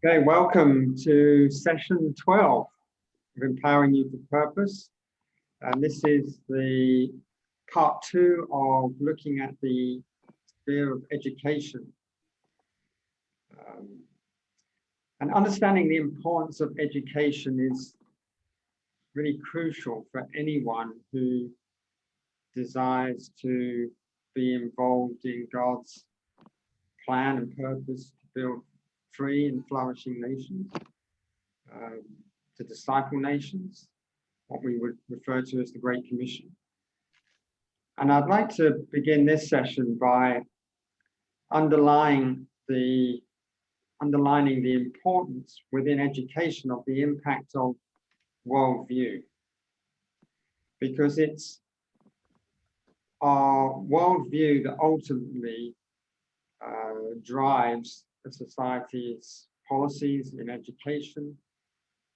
Okay, welcome to session 12 of Empowering You for Purpose. And this is the part 2 of looking at the sphere of education. And understanding the importance of education is really crucial for anyone who desires to be involved in God's plan and purpose to build free and flourishing nations, to disciple nations, what we would refer to as the Great Commission. And I'd like to begin this session by underlining the importance within education of the impact of worldview, because it's our worldview that ultimately drives a society's policies in education,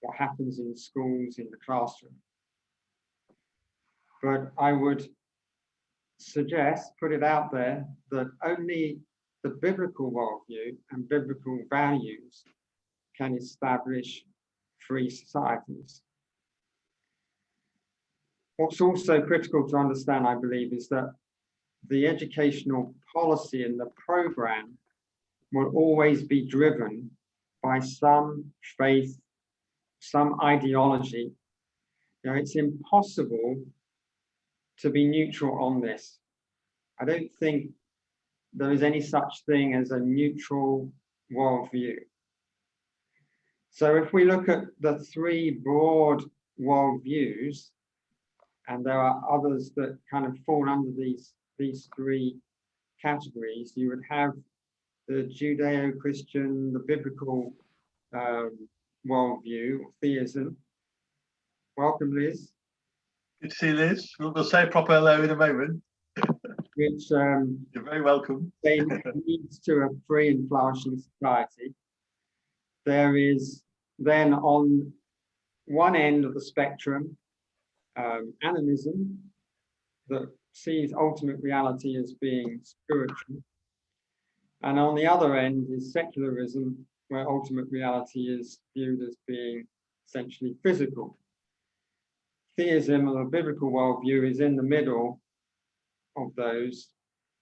what happens in schools, in the classroom. But I would suggest, put it out there, that only the biblical worldview and biblical values can establish free societies. What's also critical to understand, I believe, is that the educational policy and the program will always be driven by some faith, some ideology. You know, it's impossible to be neutral on this. I don't think there is any such thing as a neutral worldview. So if we look at the three broad worldviews, and there are others that kind of fall under these three categories, you would have the Judeo-Christian, the biblical worldview, theism. Welcome, Liz. Good to see you, Liz. We'll say a proper hello in a moment. Which you're very welcome. Leads to a free and flourishing society. There is then on one end of the spectrum, animism, that sees ultimate reality as being spiritual. And on the other end is secularism, where ultimate reality is viewed as being essentially physical. Theism, or the biblical worldview, is in the middle of those,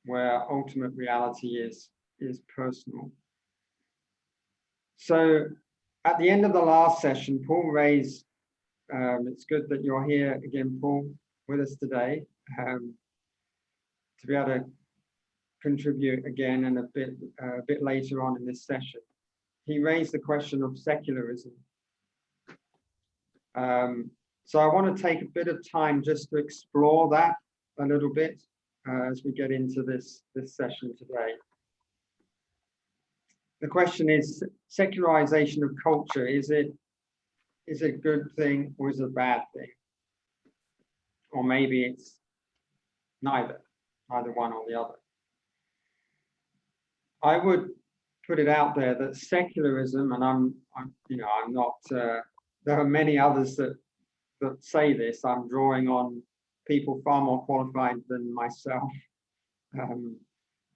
where ultimate reality is personal. So at the end of the last session, Paul raised, it's good that you're here again, Paul, with us today, to be able to contribute again and a bit later on in this session. He raised the question of secularism. So I want to take a bit of time just to explore that a little bit as we get into this session today. The question is, secularization of culture, is it a good thing or is it a bad thing? Or maybe it's neither one or the other. I would put it out there that secularism, and I'm not, there are many others that say this. I'm drawing on people far more qualified than myself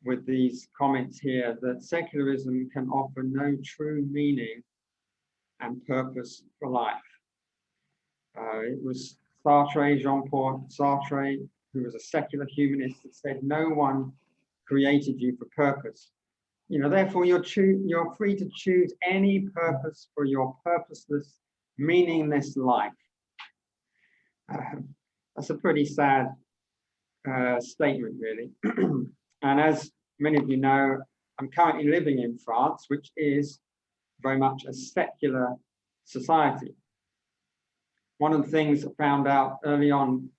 with these comments here, that secularism can offer no true meaning and purpose for life. It was Jean-Paul Sartre, who was a secular humanist, that said, no one created you for purpose. You know, therefore you're free to choose any purpose for your purposeless, meaningless life. That's a pretty sad statement, really. And as many of you know, I'm currently living in France, which is very much a secular society. One of the things I found out early on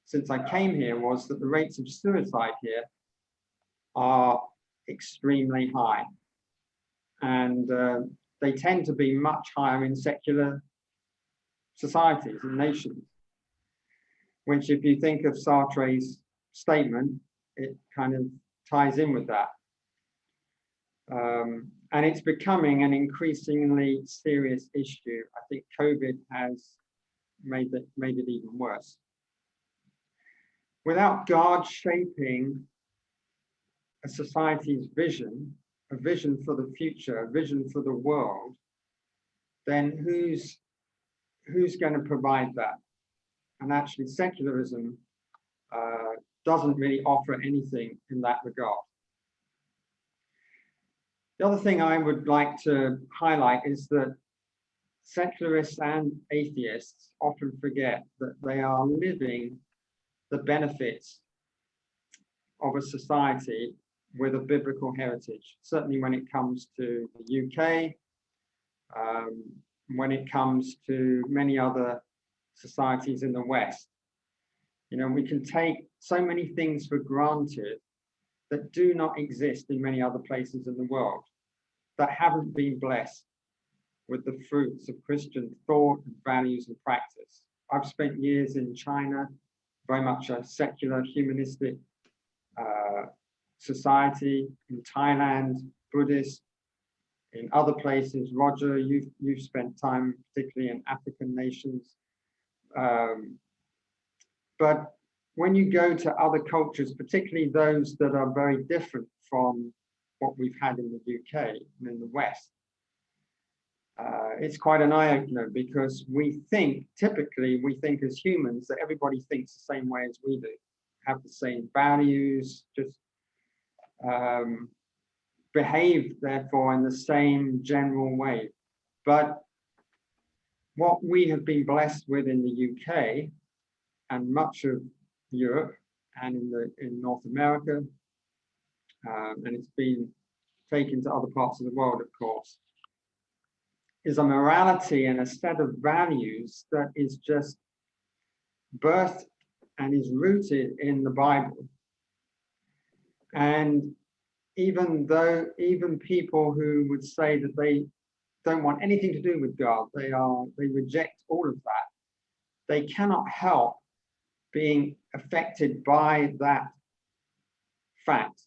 since I came here was that the rates of suicide here are extremely high. And they tend to be much higher in secular societies and nations, which, if you think of Sartre's statement, it kind of ties in with that. And it's becoming an increasingly serious issue. I think COVID has made it even worse. Without God shaping a society's vision, a vision for the future, a vision for the world, then who's going to provide that? And actually, secularism doesn't really offer anything in that regard. The other thing I would like to highlight is that secularists and atheists often forget that they are living the benefits of a society with a biblical heritage, certainly when it comes to the UK, when it comes to many other societies in the West. You know, we can take so many things for granted that do not exist in many other places in the world, that haven't been blessed with the fruits of Christian thought and values and practice. I've spent years in China, very much a secular, humanistic society, in Thailand, Buddhist, in other places. Roger, you've spent time particularly in African nations. But when you go to other cultures, particularly those that are very different from what we've had in the UK and in the West, it's quite an eye-opener, because typically we think as humans that everybody thinks the same way as we do, have the same values, just behave therefore in the same general way. But what we have been blessed with in the UK and much of Europe and in North America, and it's been taken to other parts of the world, of course, is a morality and a set of values that is just birthed and is rooted in the Bible. And even people who would say that they don't want anything to do with God, they reject all of that, they cannot help being affected by that fact,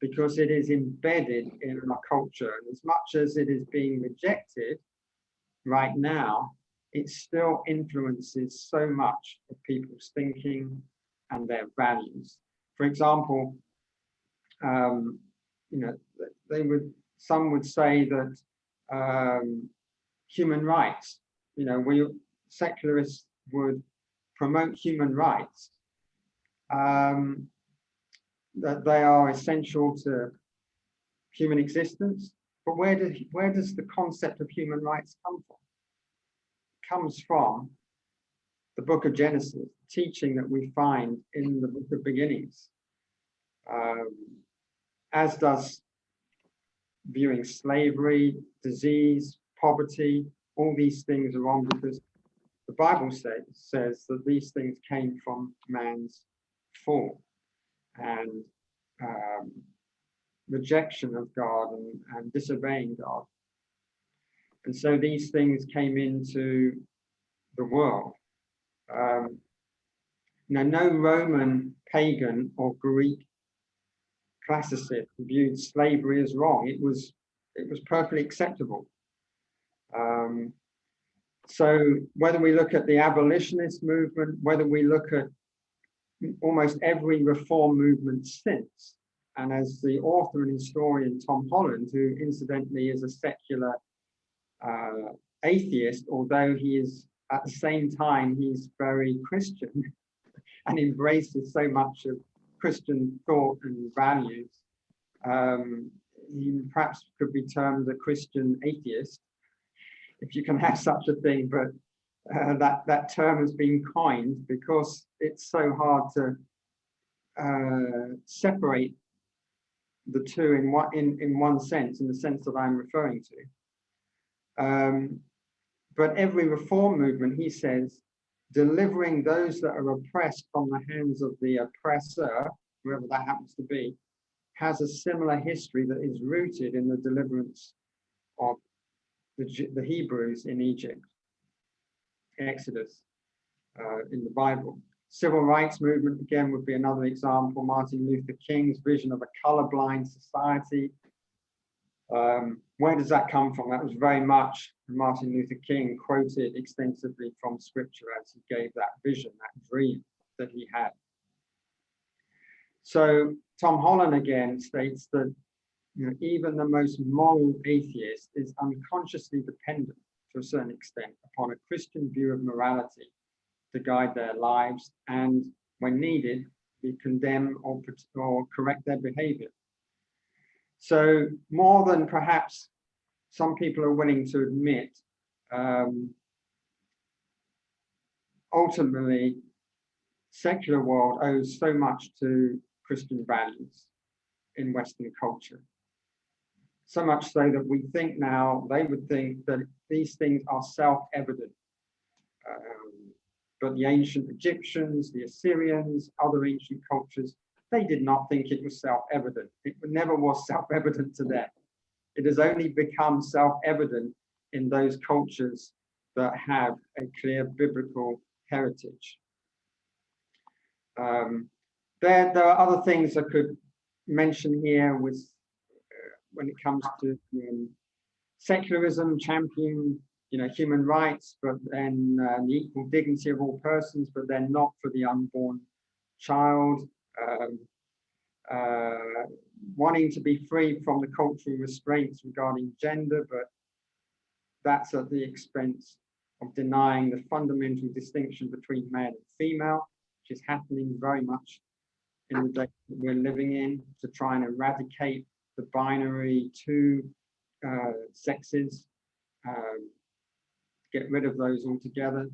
because it is embedded in our culture. And as much as it is being rejected right now, it still influences so much of people's thinking and their values. For example, you know, some would say that human rights, you know, secularists would promote human rights, that they are essential to human existence. But where does the concept of human rights come from? It comes from the book of Genesis, teaching that we find in the book of beginnings, as does viewing slavery, disease, poverty. All these things are wrong, because the Bible says that these things came from man's fall and rejection of God and disobeying God. And so these things came into the world. Now, no Roman pagan or Greek classicist viewed slavery as wrong. It was perfectly acceptable. So whether we look at the abolitionist movement, whether we look at almost every reform movement since, and as the author and historian Tom Holland, who incidentally is a secular atheist, although he is at the same time he's very Christian and embraces so much of Christian thought and values, he perhaps could be termed a Christian atheist, if you can have such a thing, but that term has been coined because it's so hard to separate the two in one sense, in the sense that I'm referring to. But every reform movement, he says, delivering those that are oppressed from the hands of the oppressor, whoever that happens to be, has a similar history that is rooted in the deliverance of the Hebrews in Egypt, Exodus, in the Bible. Civil rights movement, again, would be another example. Martin Luther King's vision of a colorblind society. Where does that come from? That was very much Martin Luther King quoted extensively from scripture as he gave that vision, that dream that he had. So Tom Holland again states that even the most moral atheist is unconsciously dependent to a certain extent upon a Christian view of morality to guide their lives and, when needed, be condemn or correct their behavior. So more than perhaps some people are willing to admit, ultimately, secular world owes so much to Christian values in Western culture. So much so that we think now, they would think that these things are self-evident. But the ancient Egyptians, the Assyrians, other ancient cultures, they did not think it was self-evident. It never was self-evident to them. It has only become self-evident in those cultures that have a clear biblical heritage. There are other things I could mention here with when it comes to secularism, champion human rights, but then the equal dignity of all persons, but then not for the unborn child, wanting to be free from the cultural restraints regarding gender, but that's at the expense of denying the fundamental distinction between male and female, which is happening very much in the day that we're living in, to try and eradicate the binary two sexes, get rid of those altogether.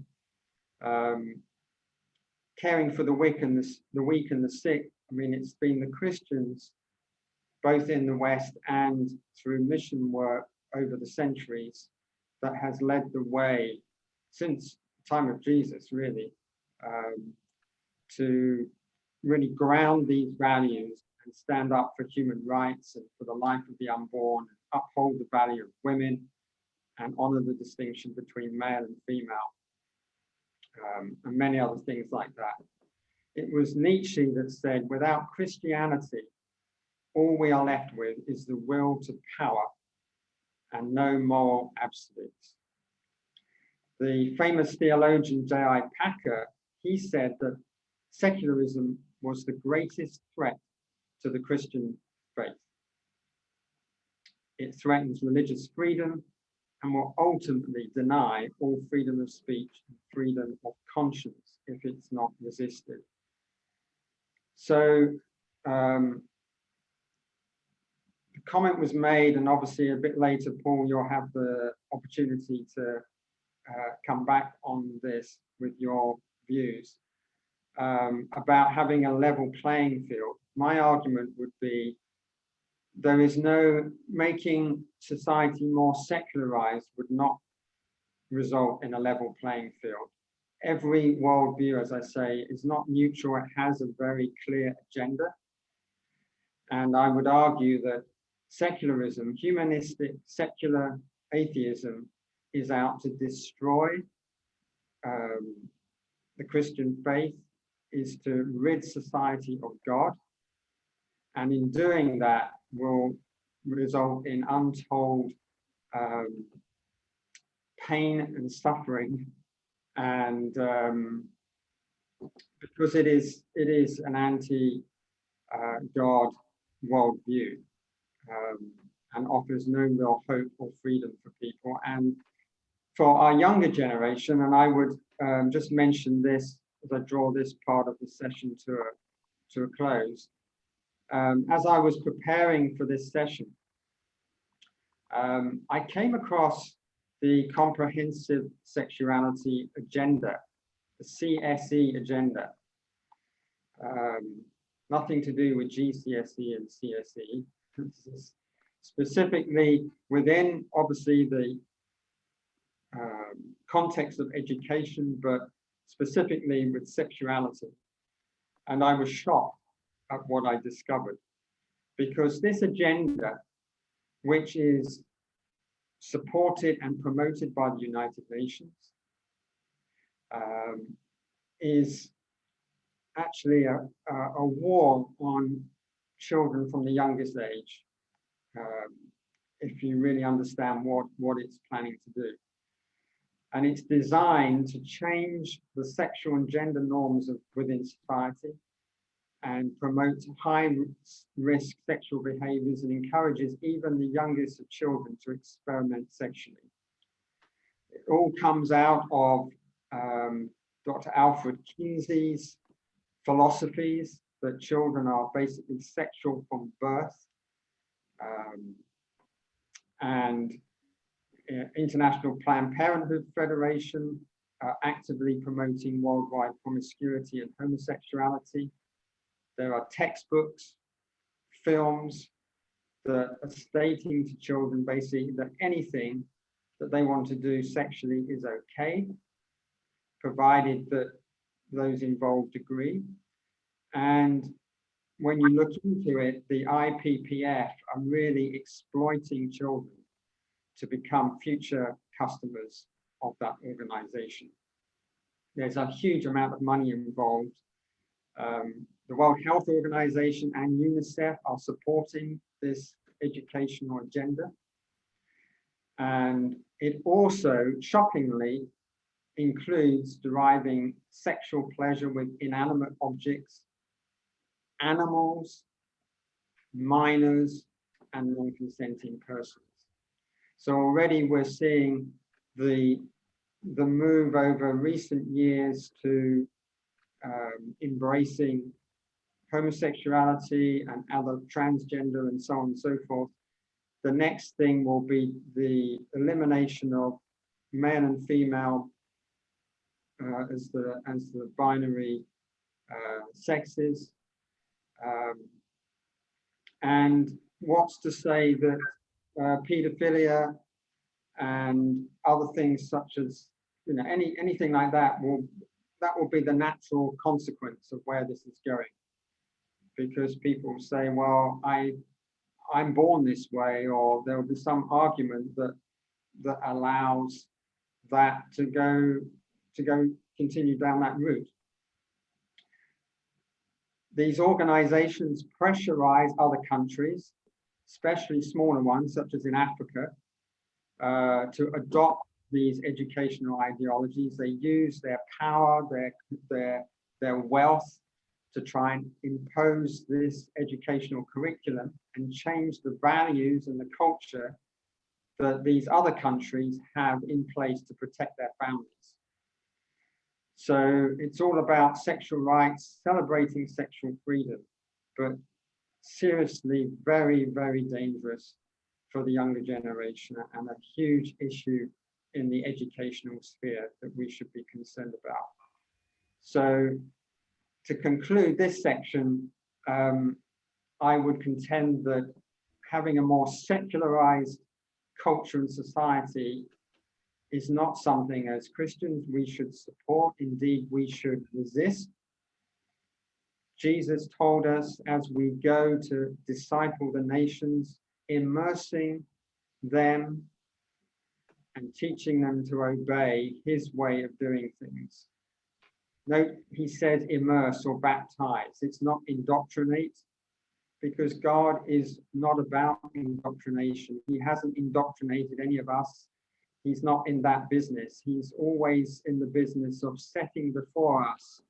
Caring for the weak and the sick. I mean, it's been the Christians, both in the West and through mission work over the centuries, that has led the way since the time of Jesus, really, to really ground these values and stand up for human rights and for the life of the unborn, uphold the value of women, and honor the distinction between male and female, and many other things like that. It was Nietzsche that said, without Christianity, all we are left with is the will to power and no moral absolutes. The famous theologian J.I. Packer, he said that secularism was the greatest threat to the Christian faith. It threatens religious freedom and will ultimately deny all freedom of speech and freedom of conscience if it's not resisted. So the comment was made, and obviously a bit later, Paul, you'll have the opportunity to come back on this with your views about having a level playing field. My argument would be there is no making society more secularized would not result in a level playing field. Every worldview, as I say, is not neutral. It has a very clear agenda. And I would argue that secularism, humanistic, secular atheism, is out to destroy the Christian faith, is to rid society of God. And in doing that will result in untold pain and suffering, and because it is an anti-God worldview, and offers no real hope or freedom for people. And for our younger generation, and I would just mention this as I draw this part of the session to a close. As I was preparing for this session, I came across the Comprehensive Sexuality Agenda, the CSE agenda. Nothing to do with GCSE and CSE. Specifically within, obviously, the context of education, but specifically with sexuality. And I was shocked at what I discovered, because this agenda, which is supported and promoted by the United Nations, is actually a war on children from the youngest age, if you really understand what it's planning to do. And it's designed to change the sexual and gender norms within society, and promotes high-risk sexual behaviors and encourages even the youngest of children to experiment sexually. It all comes out of Dr. Alfred Kinsey's philosophies that children are basically sexual from birth, and International Planned Parenthood Federation are actively promoting worldwide promiscuity and homosexuality. There are textbooks, films that are stating to children basically that anything that they want to do sexually is okay, provided that those involved agree. And when you look into it, the IPPF are really exploiting children to become future customers of that organization. There's a huge amount of money involved. The World Health Organization and UNICEF are supporting this educational agenda. And it also, shockingly, includes deriving sexual pleasure with inanimate objects, animals, minors, and non-consenting persons. So already we're seeing the move over recent years to embracing homosexuality and other transgender and so on and so forth. The next thing will be the elimination of male and female as the binary sexes. And what's to say that pedophilia and other things such as, you know, anything like that will be the natural consequence of where this is going, because people say, well, I'm born this way, or there will be some argument that allows that to continue down that route. These organizations pressurize other countries, especially smaller ones, such as in Africa, to adopt these educational ideologies. They use their power, their wealth to try and impose this educational curriculum and change the values and the culture that these other countries have in place to protect their families. So it's all about sexual rights, celebrating sexual freedom, but seriously very, very dangerous for the younger generation and a huge issue in the educational sphere that we should be concerned about. So to conclude this section, I would contend that having a more secularized culture and society is not something as Christians we should support. Indeed, we should resist. Jesus told us as we go to disciple the nations, immersing them and teaching them to obey his way of doing things. Note, he says immerse or baptize. It's not indoctrinate, because God is not about indoctrination. He hasn't indoctrinated any of us. He's not in that business. He's always in the business of setting before us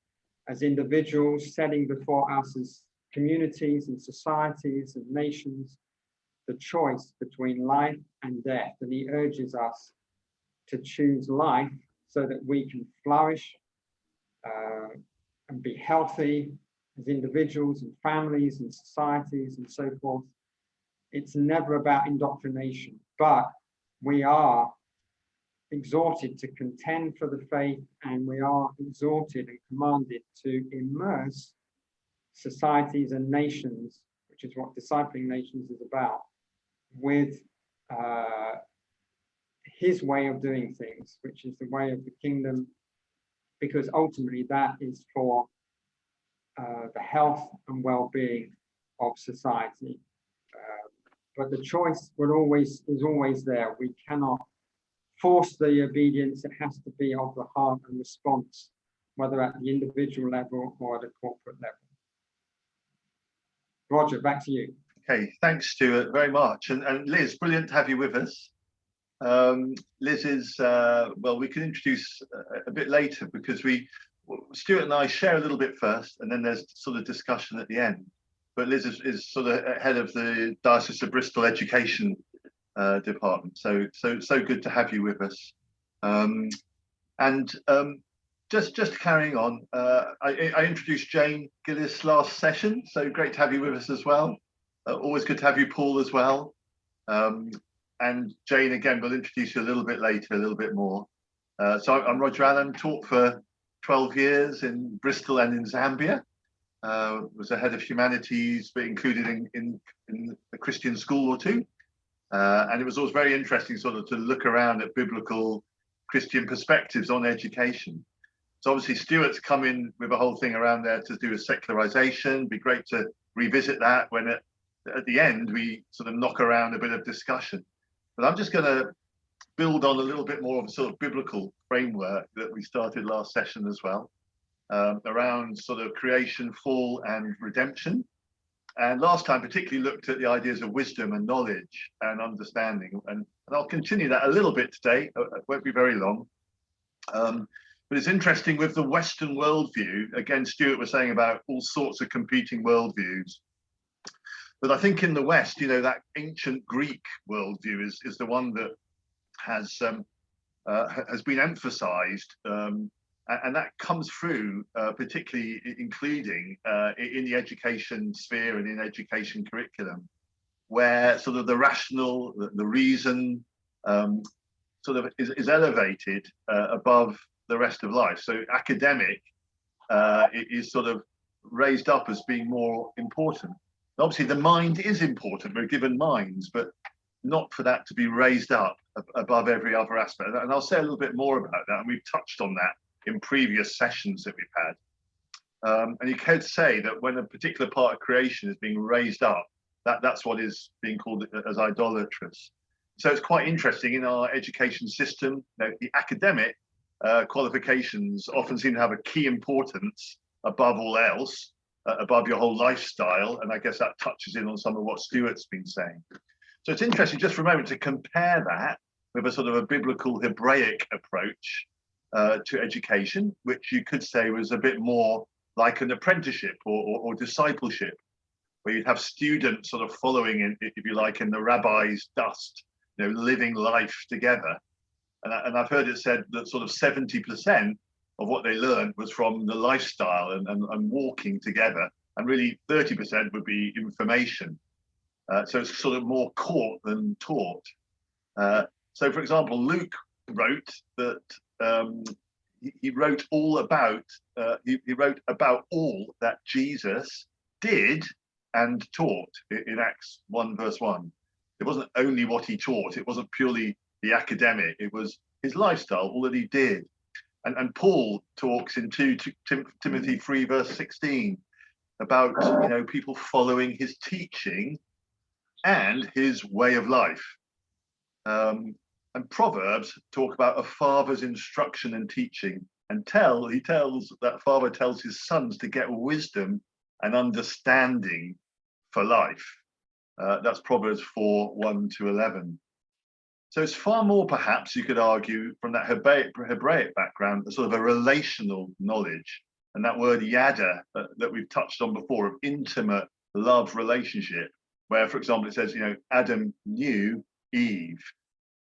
as individuals, setting before us as communities and societies and nations, the choice between life and death. And he urges us to choose life so that we can flourish and be healthy as individuals and families and societies and so forth. It's never about indoctrination, but we are exhorted to contend for the faith, and we are exhorted and commanded to immerse societies and nations, which is what discipling nations is about, with his way of doing things, which is the way of the kingdom, because ultimately that is for the health and well-being of society. But the choice is always there. We cannot force the obedience. It has to be of the heart and response, whether at the individual level or at a corporate level. Roger, back to you. Okay, thanks, Stuart, very much. And Liz, brilliant to have you with us. Liz is, well, we can introduce a bit later, because we Stuart and I share a little bit first, and then there's sort of discussion at the end. But Liz is sort of head of the Diocese of Bristol Education Department. So good to have you with us. Just carrying on, I introduced Jane Gillis last session, so great to have you with us as well. Always good to have you, Paul, as well. And Jane, again, will introduce you a little bit later, a little bit more. So I'm Roger Allen, taught for 12 years in Bristol and in Zambia. Was a head of humanities, but included in a Christian school or two. And it was always very interesting sort of to look around at biblical Christian perspectives on education. So obviously Stuart's come in with a whole thing around there to do with secularization. Be great to revisit that when at the end we sort of knock around a bit of discussion. But I'm just going to build on a little bit more of a sort of biblical framework that we started last session as well, around sort of creation, fall, and redemption. And last time particularly looked at the ideas of wisdom and knowledge and understanding. And I'll continue that a little bit today. It won't be very long. But it's interesting with the Western worldview. Again, Stuart was saying about all sorts of competing worldviews. But I think in the West, you know, that ancient Greek worldview is the one that has been emphasized. And that comes through, particularly including in the education sphere and in education curriculum, where sort of the rational, the reason sort of is elevated above the rest of life. So academic is sort of raised up as being more important. Obviously, the mind is important. We're given minds, but not for that to be raised up above every other aspect. And I'll say a little bit more about that. And we've touched on that in previous sessions that we've had. And you could say that when a particular part of creation is being raised up, that's what is being called as idolatrous. So it's quite interesting in our education system, you know, the academic qualifications often seem to have a key importance above all else, above your whole lifestyle. And I guess that touches in on some of what Stuart's been saying. So it's interesting just for a moment to compare that with a sort of a biblical Hebraic approach to education, which you could say was a bit more like an apprenticeship or discipleship, where you'd have students sort of following in, if you like, in the rabbi's dust, you know, living life together. And I've heard it said that sort of 70% of what they learned was from the lifestyle and walking together, and really 30% would be information. So it's sort of more caught than taught. So, for example, Luke wrote that he wrote all about he wrote about all that Jesus did and taught in Acts 1 verse 1. It wasn't only what he taught. It wasn't purely the academic. It was his lifestyle, all that he did. And Paul talks in 2 Timothy 3 verse 16 about, you know, people following his teaching and his way of life. And Proverbs talk about a father's instruction and teaching, and that father tells his sons to get wisdom and understanding for life. That's Proverbs 4 1 to 11. So it's far more, perhaps you could argue, from that Hebraic background, a sort of a relational knowledge, and that word yada that we've touched on before, of intimate love relationship, where, for example, it says, you know, Adam knew Eve.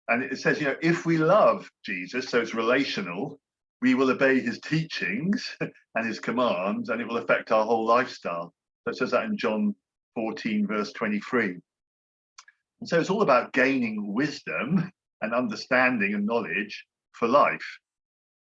And it says, you know, if we love Jesus, so it's relational, we will obey his teachings and his commands, and it will affect our whole lifestyle. So it says that in John 14, verse 23. And so it's all about gaining wisdom and understanding and knowledge for life.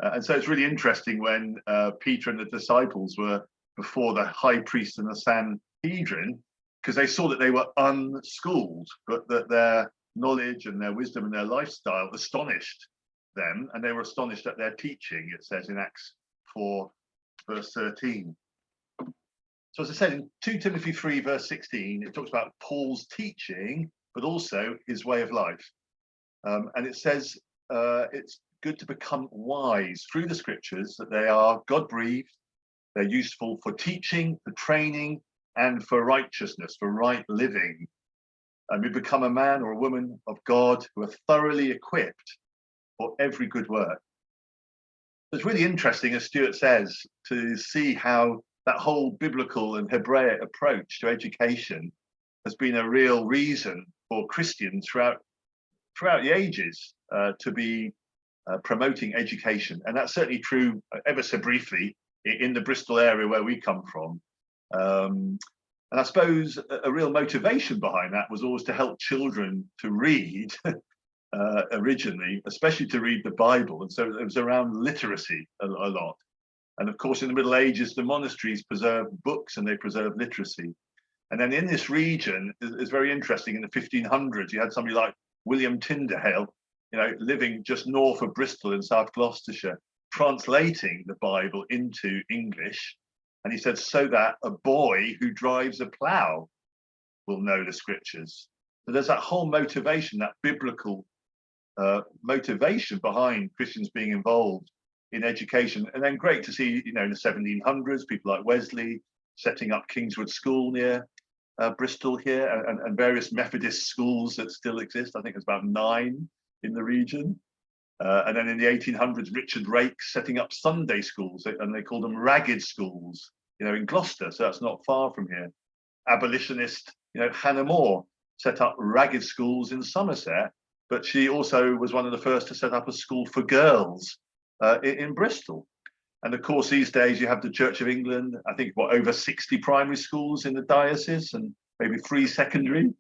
And so it's really interesting when Peter and the disciples were before the high priest and the Sanhedrin, because they saw that they were unschooled, but that their knowledge and their wisdom and their lifestyle astonished them, and they were astonished at their teaching, it says in Acts 4 verse 13. So as I said, in 2 Timothy 3 verse 16, it talks about Paul's teaching, but also his way of life. And it says it's good to become wise through the scriptures, that they are God-breathed, they're useful for teaching, for training, and for righteousness, for right living. And we become a man or a woman of God who are thoroughly equipped for every good work. it's really interesting, as Stuart says, to see how that whole biblical and Hebraic approach to education has been a real reason for Christians throughout the ages to be promoting education. And that's certainly true, ever so briefly, in the Bristol area where we come from. And I suppose a real motivation behind that was always to help children to read originally, especially to read the Bible. And so it was around literacy a lot. And of course, in the Middle Ages, the monasteries preserved books and they preserved literacy. And then in this region, it's very interesting, in the 1500s, you had somebody like William Tyndale, living just north of Bristol in South Gloucestershire, translating the Bible into English. And he said, so that a boy who drives a plough will know the scriptures. So there's that whole motivation, that biblical motivation behind Christians being involved in education. And then great to see, in the 1700s, people like Wesley setting up Kingswood School near Bristol here, and various Methodist schools that still exist. I think there's about 9 in the region. And then in the 1800s, Richard Raikes setting up Sunday schools, and they called them ragged schools, in Gloucester. So that's not far from here. Abolitionist, Hannah More set up ragged schools in Somerset, but she also was one of the first to set up a school for girls in Bristol. And of course, these days you have the Church of England, I think, over 60 primary schools in the diocese and maybe 3 secondary.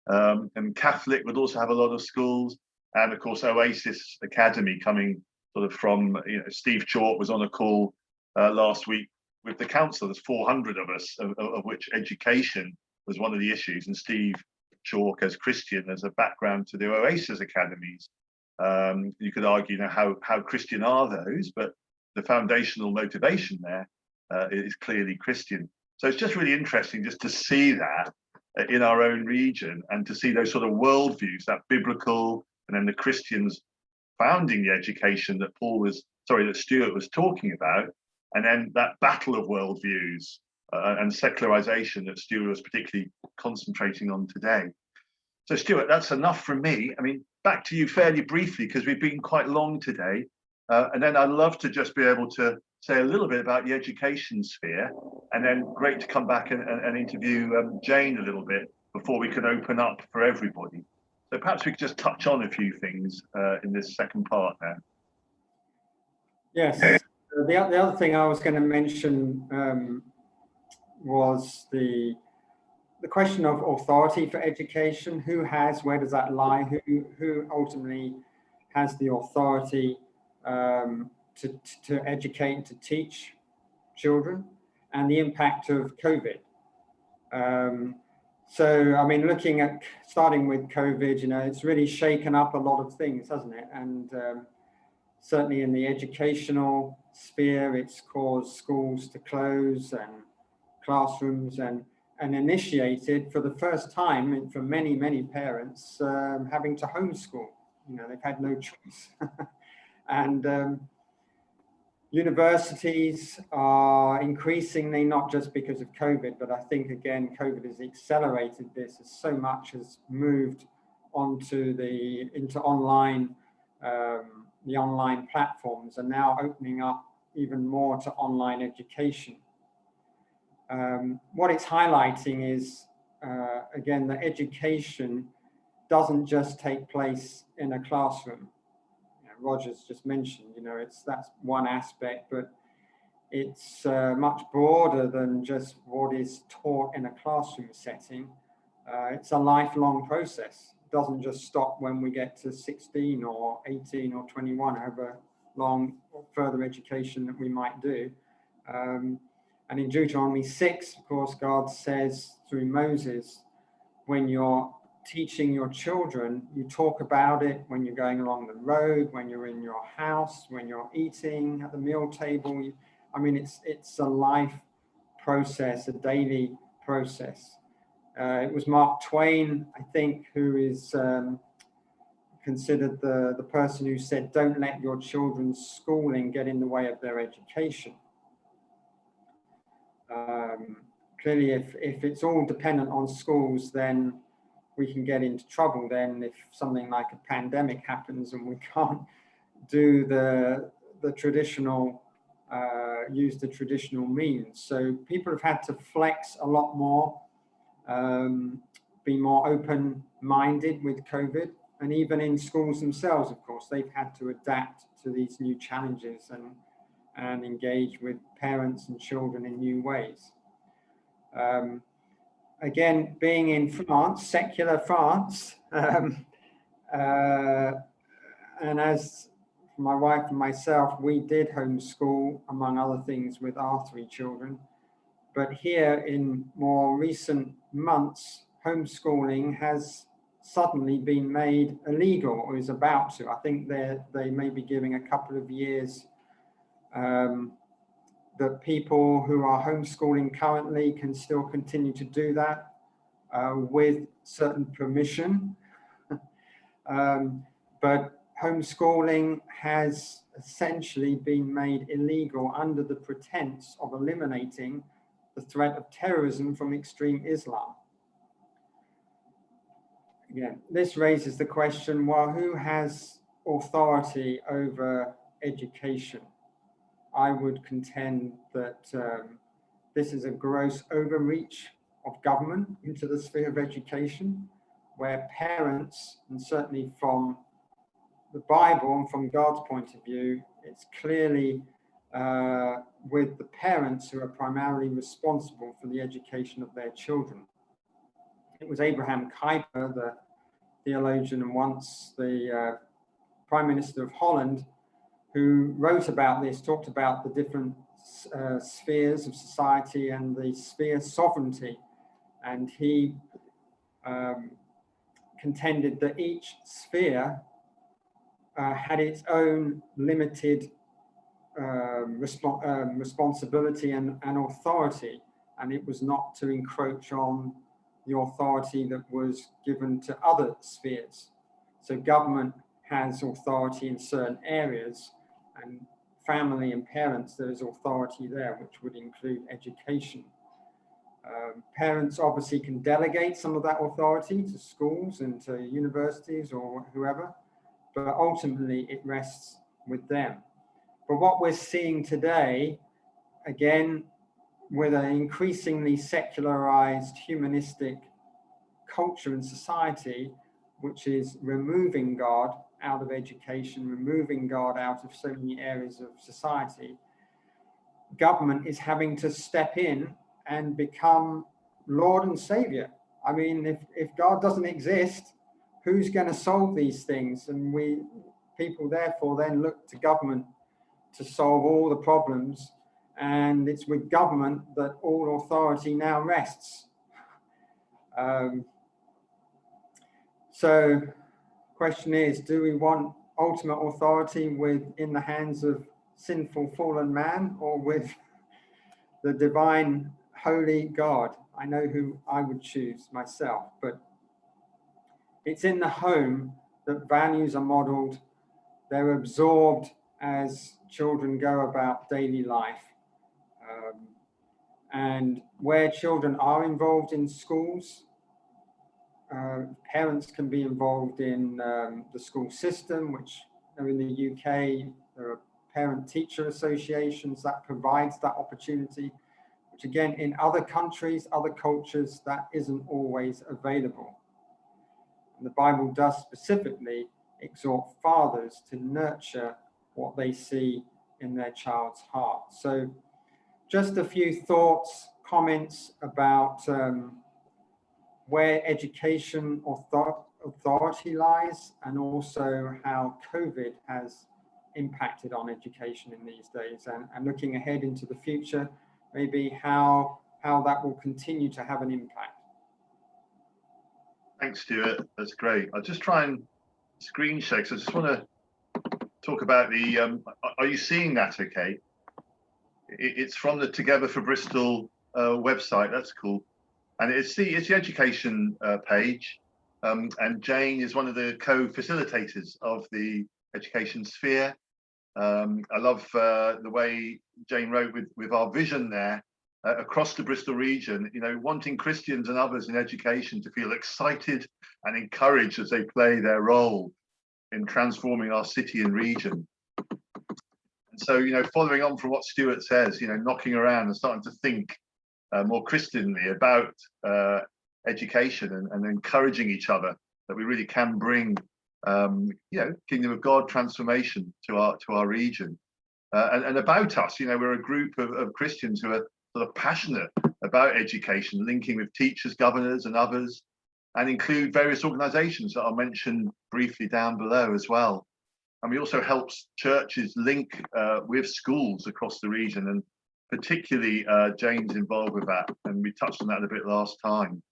And Catholic would also have a lot of schools. And of course, Oasis Academy coming sort of from, Steve Chalk was on a call last week with the council. There's 400 of us, of which education was one of the issues. And Steve Chalk, as Christian, has a background to the Oasis Academies. You could argue, how Christian are those, but the foundational motivation there is clearly Christian. So it's just really interesting just to see that in our own region, and to see those sort of worldviews, that biblical, and then the Christians founding the education that Stuart was talking about, and then that battle of worldviews and secularization that Stuart was particularly concentrating on today. So Stuart, that's enough from me. I mean, back to you fairly briefly, because we've been quite long today. And then I'd love to just be able to say a little bit about the education sphere, and then great to come back and interview Jane a little bit before we can open up for everybody. So perhaps we could just touch on a few things in this second part now. Yes, the other thing I was going to mention was the question of authority for education. Where does that lie? Who ultimately has the authority to educate, to teach children, and the impact of COVID. So, I mean, starting with COVID, it's really shaken up a lot of things, hasn't it? And certainly in the educational sphere, it's caused schools to close and classrooms, and initiated for the first time for many, many parents having to homeschool. They've had no choice. And universities are increasingly, not just because of COVID, but I think, again, COVID has accelerated this, as so much has moved into online, the online platforms are now opening up even more to online education. What it's highlighting is, again, that education doesn't just take place in a classroom. Roger's just mentioned, that's one aspect, but it's much broader than just what is taught in a classroom setting. It's a lifelong process. It doesn't just stop when we get to 16 or 18 or 21, however long further education that we might do. And in Deuteronomy 6, of course, God says through Moses, when you're teaching your children, you talk about it when you're going along the road, when you're in your house, when you're eating at the meal table. It's a life process, a daily process. It was Mark Twain, I think, who is considered the person who said, don't let your children's schooling get in the way of their education. Clearly, if it's all dependent on schools, then we can get into trouble. Then if something like a pandemic happens and we can't do the the traditional, use the traditional means. So people have had to flex a lot more, be more open-minded with COVID, and even in schools themselves, of course, they've had to adapt to these new challenges and engage with parents and children in new ways. Again, being in France, secular France, and as my wife and myself, we did homeschool, among other things, with our 3 children. But here in more recent months, homeschooling has suddenly been made illegal, or is about to. I think they may be giving a couple of years that people who are homeschooling currently can still continue to do that with certain permission. But homeschooling has essentially been made illegal under the pretense of eliminating the threat of terrorism from extreme Islam. Again, this raises the question, well, who has authority over education? I would contend that this is a gross overreach of government into the sphere of education, where parents, and certainly from the Bible and from God's point of view, it's clearly with the parents who are primarily responsible for the education of their children. It was Abraham Kuyper, the theologian and once the Prime Minister of Holland, who wrote about this, talked about the different spheres of society and the sphere sovereignty. And he contended that each sphere had its own limited responsibility and authority, and it was not to encroach on the authority that was given to other spheres. So government has authority in certain areas, and family and parents, there is authority there, which would include education. Parents obviously can delegate some of that authority to schools and to universities or whoever, but ultimately it rests with them. But what we're seeing today, again, with an increasingly secularized humanistic culture and society, which is removing God out of education, removing God out of so many areas of society, government is having to step in and become Lord and Savior. I mean, if God doesn't exist, who's going to solve these things? And people therefore then look to government to solve all the problems, and it's with government that all authority now rests. So question is, do we want ultimate authority in the hands of sinful fallen man, or with the divine holy God? I know who I would choose myself, but it's in the home that values are modeled. They're absorbed as children go about daily life. And where children are involved in schools, parents can be involved in the school system, which in the UK, there are parent-teacher associations that provides that opportunity, which again, in other countries, other cultures, that isn't always available. And the Bible does specifically exhort fathers to nurture what they see in their child's heart. So just a few thoughts, comments about where education authority lies, and also how COVID has impacted on education in these days, and looking ahead into the future, maybe how that will continue to have an impact. Thanks, Stuart. That's great. I'll just try and screen share, because I just want to talk about the, are you seeing that okay? It's from the Together for Bristol website. That's cool. And it's the education page. And Jane is one of the co-facilitators of the education sphere. I love the way Jane wrote with our vision there across the Bristol region, wanting Christians and others in education to feel excited and encouraged as they play their role in transforming our city and region. And So, you know, following on from what Stuart says, you know, knocking around and starting to think more Christianly about education and encouraging each other, that we really can bring, you know, kingdom of God transformation to our region. And about us, you know, we're a group of Christians who are sort of passionate about education, linking with teachers, governors, and others, and include various organisations that I'll mention briefly down below as well. And we also help churches link with schools across the region, and particularly Jane's involved with that, and we touched on that a bit last time.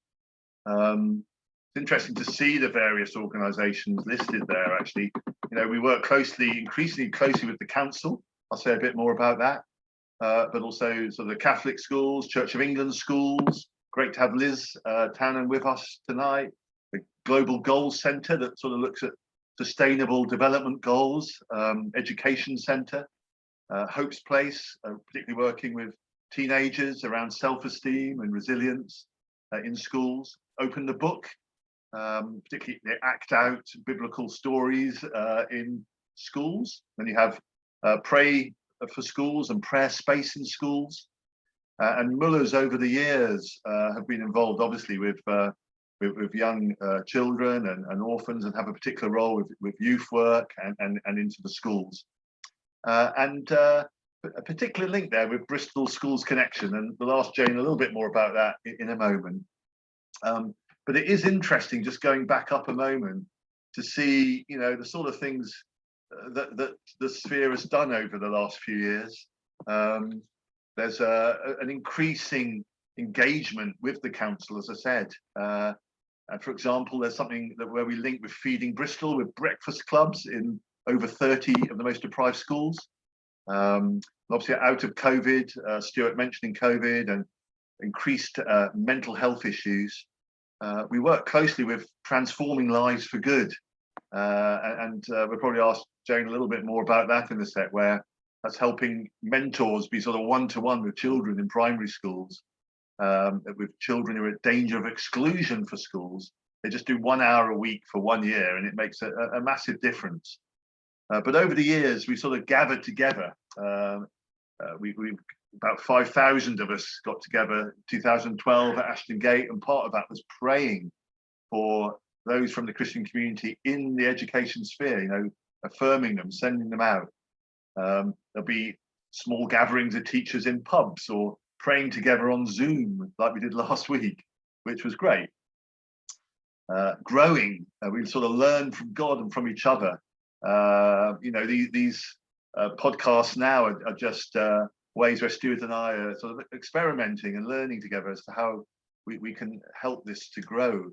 It's interesting to see the various organisations listed there. Actually, you know, we work increasingly closely with the council. I'll say a bit more about that, but also sort of the Catholic schools, Church of England schools. Great to have Liz Tannen with us tonight. The Global Goals Centre that sort of looks at sustainable development goals, education centre, Hope's Place, particularly working with teenagers around self-esteem and resilience in schools. Open the Book, particularly they act out biblical stories in schools. Then you have Pray for Schools and Prayer Space in Schools. And Muller's over the years have been involved, obviously, with young children and orphans, and have a particular role with youth work and into the schools. And a particular link there with Bristol Schools Connection, and we'll ask Jane a little bit more about that in a moment. But it is interesting, just going back up a moment, to see, you know, the sort of things that the sphere has done over the last few years. There's an increasing engagement with the council, as I said. For example, there's something where we link with Feeding Bristol, with breakfast clubs in over 30 of the most deprived schools. Obviously, out of COVID, Stuart mentioning COVID and increased mental health issues. We work closely with Transforming Lives for Good. And we'll probably ask Jane a little bit more about that in a sec, where that's helping mentors be sort of one-to-one with children in primary schools, with children who are at danger of exclusion for schools. They just do 1 hour a week for 1 year, and it makes a massive difference. But over the years, we sort of gathered together. We about 5,000 of us got together in 2012 at Ashton Gate, and part of that was praying for those from the Christian community in the education sphere, you know, affirming them, sending them out. There'll be small gatherings of teachers in pubs, or praying together on Zoom like we did last week, which was great. Growing, we sort of learn from God and from each other. You know, these podcasts now are just ways where Stuart and I are sort of experimenting and learning together as to how we can help this to grow.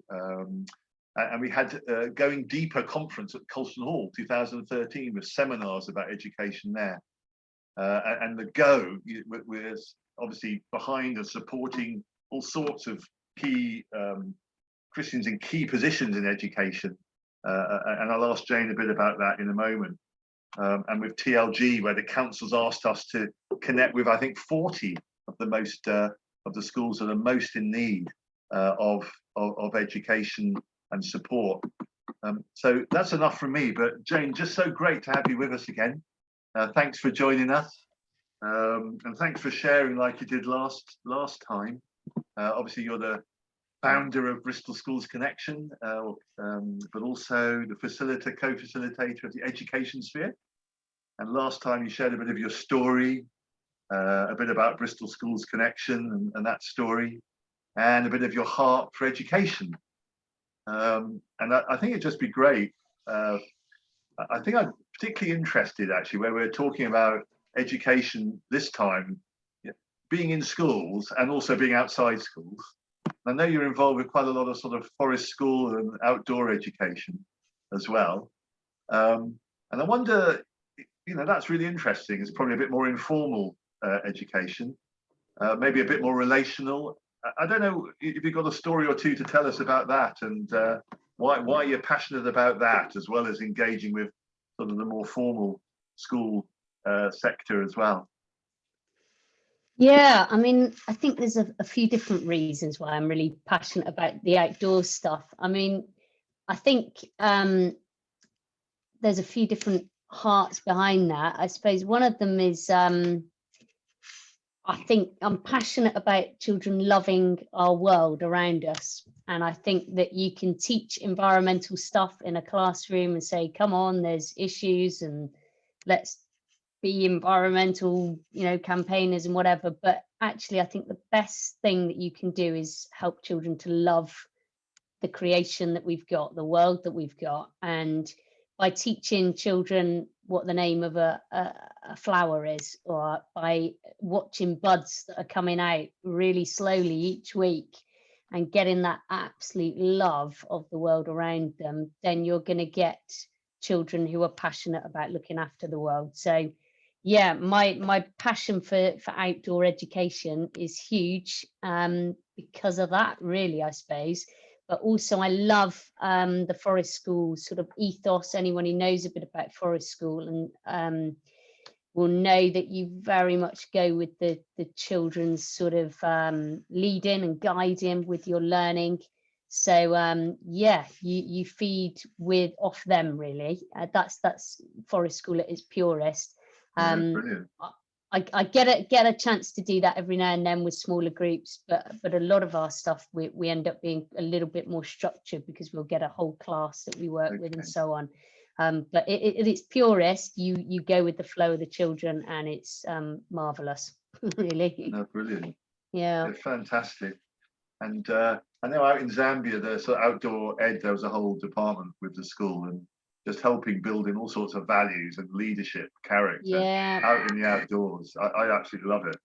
And we had a Going Deeper conference at Colston Hall 2013 with seminars about education there. And the Go was obviously behind and supporting all sorts of key Christians in key positions in education. And I'll ask Jane a bit about that in a moment. And with TLG, where the council's asked us to connect with, I think, 40 of the most of the schools that are most in need of education and support. So that's enough from me. But Jane, just so great to have you with us again. Thanks for joining us, and thanks for sharing like you did last time. Obviously, you're the founder of Bristol Schools Connection, but also the co-facilitator of the education sphere. And last time you shared a bit of your story, a bit about Bristol Schools Connection and that story, and a bit of your heart for education. And I think it'd just be great. I think I'm particularly interested, actually, where we're talking about education this time, being in schools and also being outside schools. I know you're involved with quite a lot of sort of forest school and outdoor education as well. And I wonder, you know, that's really interesting. It's probably a bit more informal education, maybe a bit more relational. I don't know if you've got a story or two to tell us about that, and why you're passionate about that, as well as engaging with sort of the more formal school sector as well. Yeah, I mean, I think there's a few different reasons why I'm really passionate about the outdoor stuff. I mean, I think there's a few different hearts behind that. I suppose one of them is I think I'm passionate about children loving our world around us. And I think that you can teach environmental stuff in a classroom and say, come on, there's issues and let's be environmental, campaigners and whatever. But actually, I think the best thing that you can do is help children to love the creation that we've got, the world that we've got. And by teaching children what the name of a flower is, or by watching buds that are coming out really slowly each week and getting that absolute love of the world around them, then you're going to get children who are passionate about looking after the world. So yeah, my passion for outdoor education is huge because of that, really, I suppose. But also I love the forest school sort of ethos. Anyone who knows a bit about forest school and will know that you very much go with the children's sort of leading and guiding with your learning. So yeah, you feed off them, really. That's forest school at its purest. Brilliant. I get a chance to do that every now and then with smaller groups, but a lot of our stuff we end up being a little bit more structured because we'll get a whole class that we work with and so on. But at its purest, you go with the flow of the children, and it's marvelous, really. No, brilliant. Yeah. Fantastic. And I know out in Zambia, the sort of outdoor ed, there was a whole department with the school and just helping building all sorts of values and leadership, character out in the outdoors. I absolutely love it.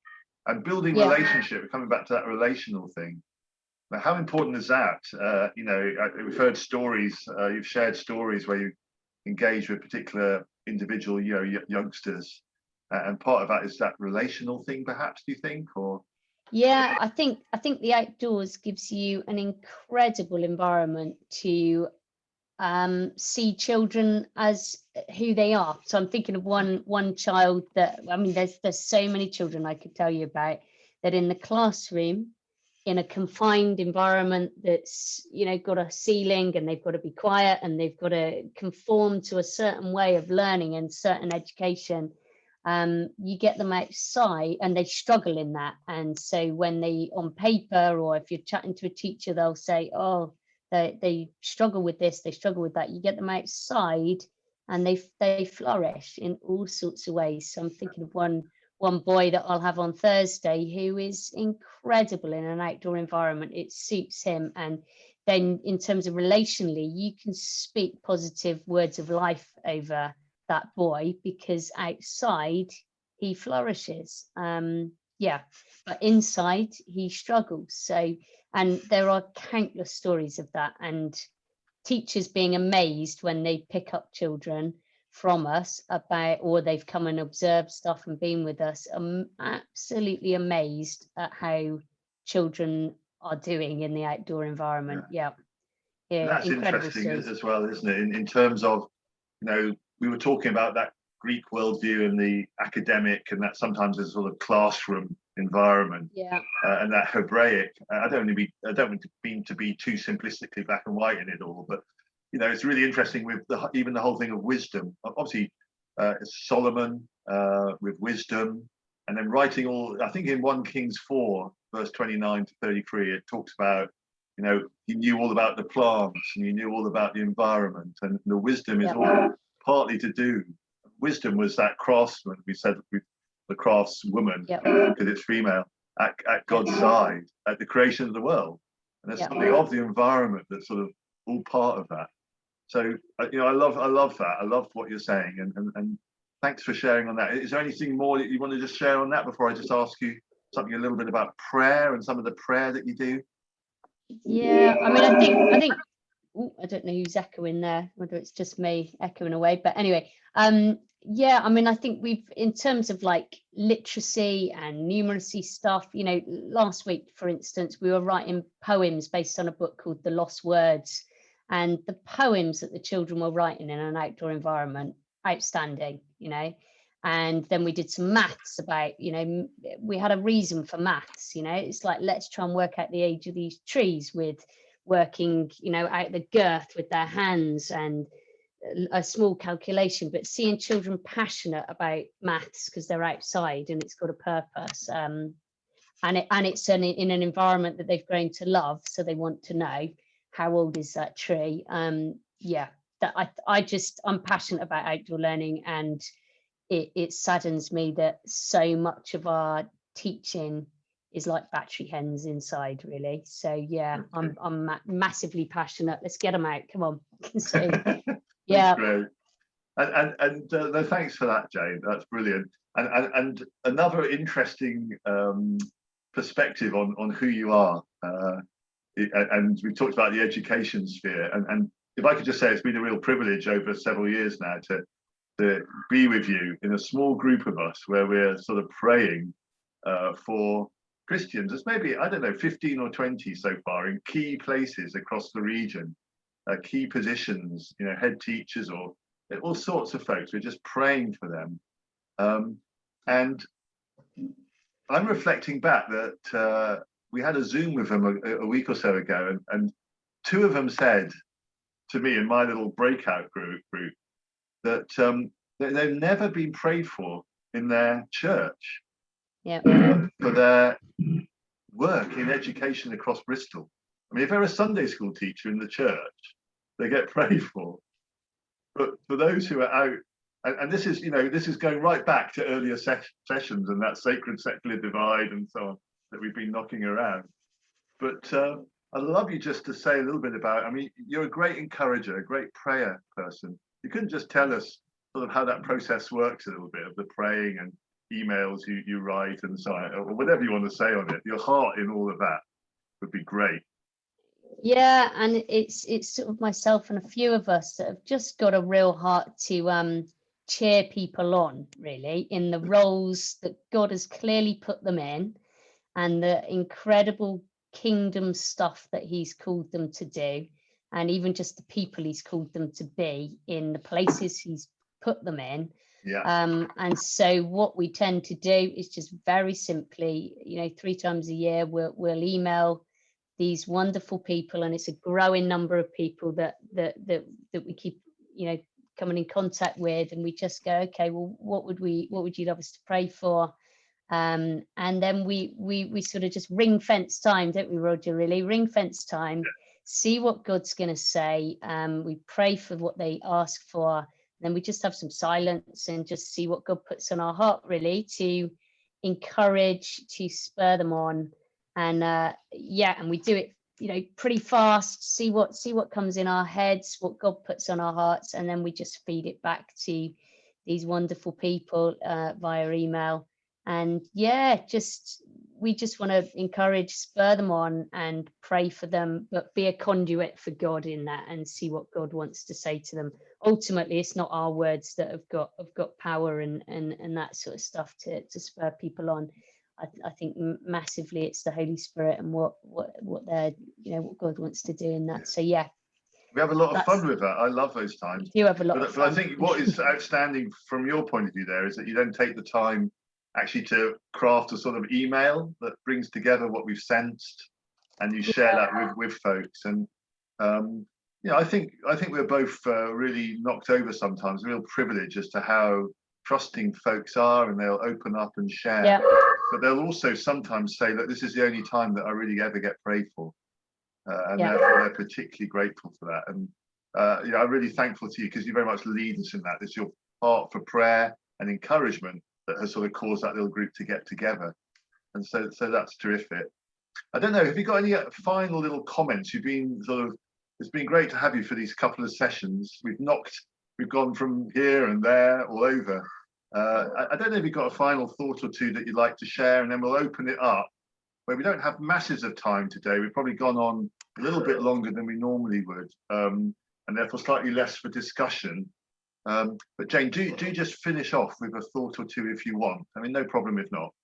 And building relationship, coming back to that relational thing. Now, how important is that? We've heard stories, you've shared stories where you engage with particular individual, youngsters. And part of that is that relational thing, perhaps, do you think? Or yeah, I think the outdoors gives you an incredible environment to see children as who they are. So I'm thinking of one child that, I mean, there's so many children I could tell you about that in the classroom, in a confined environment that's, got a ceiling and they've got to be quiet and they've got to conform to a certain way of learning and certain education. You get them outside and they struggle in that. And so when they on paper, or if you're chatting to a teacher, they'll say, oh, they struggle with this, they struggle with that. You get them outside and they flourish in all sorts of ways. So I'm thinking of one boy that I'll have on Thursday who is incredible in an outdoor environment. It suits him. And then in terms of relationally, you can speak positive words of life over that boy because outside he flourishes. But inside he struggles. So, and there are countless stories of that, and teachers being amazed when they pick up children from us about, or they've come and observed stuff and been with us. I'm absolutely amazed at how children are doing in the outdoor environment. Yeah. That's interesting stories as well, isn't it? In terms of, we were talking about that Greek worldview and the academic, and that sometimes there's a sort of classroom environment. And that Hebraic. I don't mean to be too simplistically black and white in it all, but it's really interesting with even the whole thing of wisdom. Obviously, Solomon with wisdom, and then writing all. I think in 1 Kings 4, verse 29 to 33, it talks about he knew all about the plants and he knew all about the environment, and the wisdom is all partly to do. Wisdom was that craftsman, we said, with the craftswoman, because it's female, at God's side, at the creation of the world. And there's something of the environment that's sort of all part of that. So, I love that. I love what you're saying. And thanks for sharing on that. Is there anything more that you want to just share on that before I just ask you something a little bit about prayer and some of the prayer that you do? Yeah, I mean, I think I don't know who's echoing there, whether it's just me echoing away, but anyway, yeah, I mean, I think we've, in terms of like literacy and numeracy stuff, last week, for instance, we were writing poems based on a book called The Lost Words, and the poems that the children were writing in an outdoor environment, outstanding, and then we did some maths about, we had a reason for maths, it's like, let's try and work out the age of these trees with working, out the girth with their hands, and a small calculation, but seeing children passionate about maths because they're outside and it's got a purpose, and it's in an environment that they've grown to love, so they want to know how old is that tree. Yeah, that I'm passionate about outdoor learning, and it saddens me that so much of our teaching is like battery hens inside, really. So yeah, Okay. I'm massively passionate. Let's get them out. Come on. So, Yeah, yeah. great. And no, thanks for that, Jane. That's brilliant. And another interesting perspective on who you are. And we've talked about the education sphere. And if I could just say, it's been a real privilege over several years now to be with you in a small group of us where we're sort of praying for Christians. There's maybe, I don't know, 15 or 20 so far in key places across the region, key positions, you know, head teachers or all sorts of folks. We're just praying for them. And I'm reflecting back that we had a Zoom with them a week or so ago, and two of them said to me in my little breakout group that they've never been prayed for in their church. Yeah. For their work in education across Bristol. I mean, if they're a Sunday school teacher in the church, they get prayed for. But for those who are out, and this is, you know, this is going right back to earlier sessions and that sacred secular divide and so on that we've been knocking around. But I'd love you just to say a little bit about, I mean, you're a great encourager, a great prayer person. You couldn't just tell us sort of how that process works a little bit of the praying and emails you write and so on, or whatever you want to say on it. Your heart in all of that would be great. Yeah, and it's sort of myself and a few of us that have just got a real heart to cheer people on, really, in the roles that God has clearly put them in, and the incredible kingdom stuff that He's called them to do, and even just the people He's called them to be in the places He's put them in. Yeah. And so what we tend to do is just very simply, you know, 3 times a year we'll email these wonderful people, and it's a growing number of people that we keep, you know, coming in contact with, and we just go, okay, well, what would you love us to pray for? And then we sort of just ring fence time, don't we, Roger? Really ring fence time, see what God's going to say. We pray for what they ask for. Then we just have some silence and just see what God puts on our heart, really, to encourage, to spur them on. And yeah, and we do it, you know, pretty fast, see what comes in our heads, what God puts on our hearts, and then we just feed it back to these wonderful people via email. And yeah, we just want to encourage, spur them on and pray for them, but be a conduit for God in that and see what God wants to say to them. Ultimately, it's not our words that have got power and that sort of stuff to spur people on. I think massively it's the Holy Spirit and what they're, you know, what God wants to do in that. So yeah. We have a lot of fun with that. I love those times. You have a lot of fun. But I think what is outstanding from your point of view there is that you then take the time actually to craft a sort of email that brings together what we've sensed, and you share that with folks. And you know, I think we're both really knocked over sometimes, a real privilege as to how trusting folks are, and they'll open up and share. Yeah. But they'll also sometimes say that this is the only time that I really ever get prayed for. And therefore they're particularly grateful for that. And you know, I'm really thankful to you because you very much lead us in that. It's your heart for prayer and encouragement that has sort of caused that little group to get together. And so that's terrific. I don't know, have you got any final little comments? You've been it's been great to have you for these couple of sessions. We've gone from here and there all over. I don't know if you've got a final thought or two that you'd like to share, and then we'll open it up where we don't have masses of time today. We've probably gone on a little bit longer than we normally would, and therefore slightly less for discussion. But Jane, do just finish off with a thought or two if you want. I mean, no problem if not.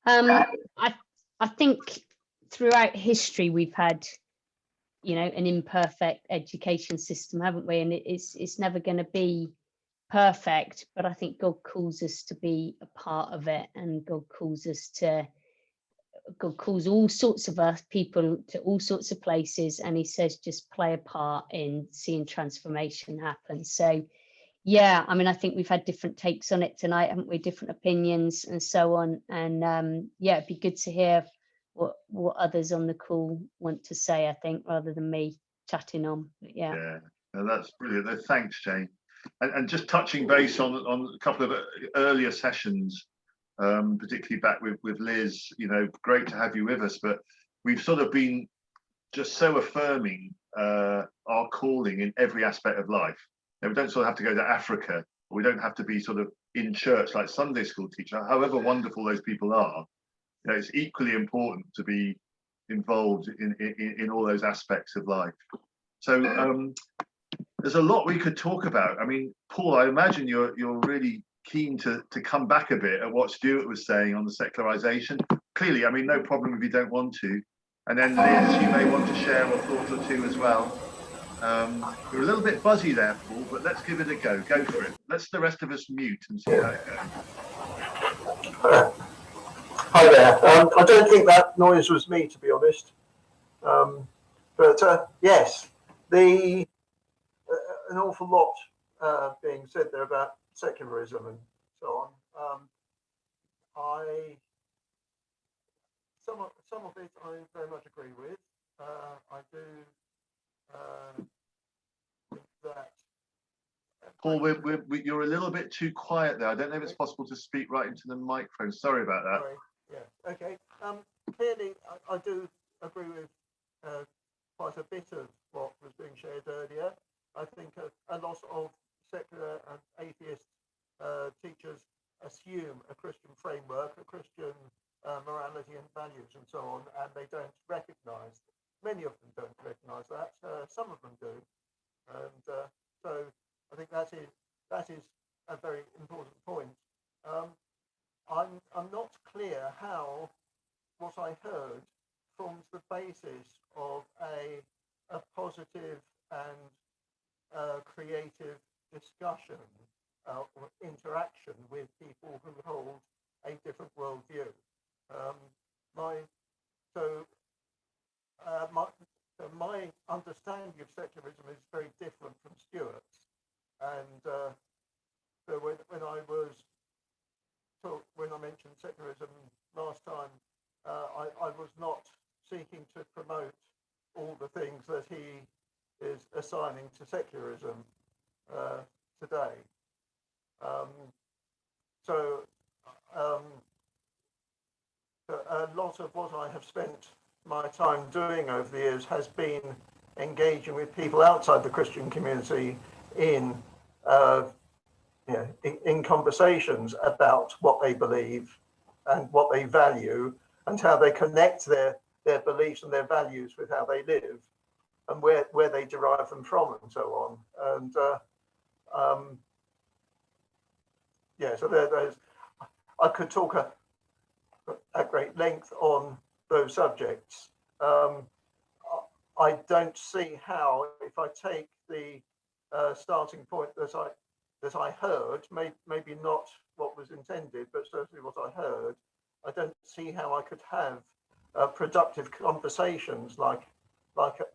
I think throughout history we've had, you know, an imperfect education system, haven't we? And it's never going to be perfect, but I think God calls us to be a part of it, and God calls us to God calls all sorts of us people to all sorts of places, and he says just play a part in seeing transformation happen. So yeah, I mean, I think we've had different takes on it tonight, haven't we? Different opinions and so on. And yeah, it'd be good to hear what others on the call want to say, I think, rather than me chatting on. But yeah. Yeah, no, that's brilliant. No, thanks, Jane. And just touching base on a couple of earlier sessions, particularly back with Liz, you know, great to have you with us, but we've sort of been just so affirming our calling in every aspect of life. You know, we don't sort of have to go to Africa, or we don't have to be sort of in church like Sunday school teacher, however wonderful those people are. You know, it's equally important to be involved in all those aspects of life. So there's a lot we could talk about. I mean, Paul, I imagine you're really keen to come back a bit at what Stuart was saying on the secularization. Clearly, I mean, no problem if you don't want to. And then Liz, you may want to share a thought or two as well. You're a little bit buzzy there, Paul, but let's give it a go. Go for it. Let's the rest of us mute and see how it goes. Hi there. I don't think that noise was me, to be honest. But yes, an awful lot being said there about secularism and so on. Some of it I very much agree with. I do think that. Paul, you're a little bit too quiet there. I don't know if it's possible to speak right into the microphone. Sorry about that. Sorry. Yeah. Okay. Clearly, I do agree with quite a bit of what was being shared earlier. I think a lot of secular and atheist teachers assume a Christian framework, a Christian morality and values and so on, and they don't recognise. Many of them don't recognise that. Some of them do, and so I think that is a very important point. I'm not clear how what I heard forms the basis of a positive and creative discussion or interaction with people who hold a different worldview. My understanding of secularism is very different from Stuart's, and so when I mentioned secularism last time, I was not seeking to promote all the things that he is assigning to secularism today. A lot of what I have spent my time doing over the years has been engaging with people outside the Christian community in conversations about what they believe and what they value and how they connect their beliefs and their values with how they live and where they derive them from and so on. And so there's I could talk at great length on those subjects. I don't see how, if I take the starting point that I heard, maybe not what was intended, but certainly what I heard, I don't see how I could have productive conversations like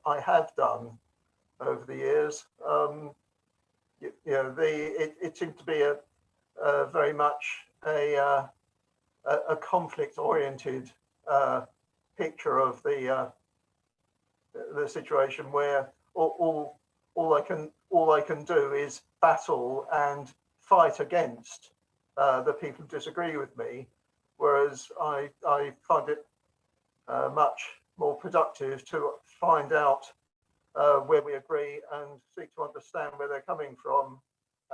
I have done over the years. It seemed to be a very much a conflict-oriented picture of the situation where all I can do is battle and fight against the people who disagree with me, whereas I find it much more productive to find out where we agree and seek to understand where they're coming from,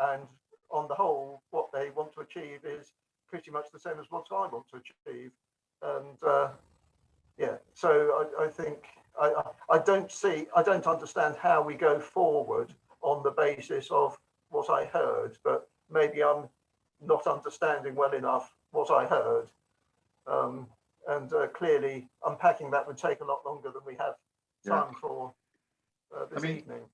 and on the whole what they want to achieve is pretty much the same as what I want to achieve. And so I think I don't understand how we go forward on the basis of what I heard, but maybe I'm not understanding well enough what I heard. And clearly unpacking that would take a lot longer than we have time for this evening.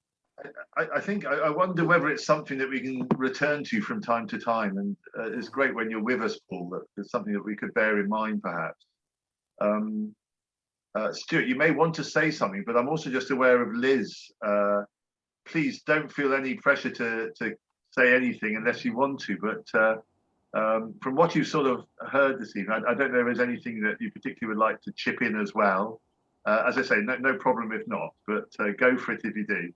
I think I wonder whether it's something that we can return to from time to time, and it's great when you're with us, Paul, that it's something that we could bear in mind perhaps. Stuart, you may want to say something, but I'm also just aware of Liz. Please don't feel any pressure to say anything unless you want to, but from what you sort of heard this evening, I don't know if there's anything that you particularly would like to chip in as well. As I say, no problem if not, but go for it if you do.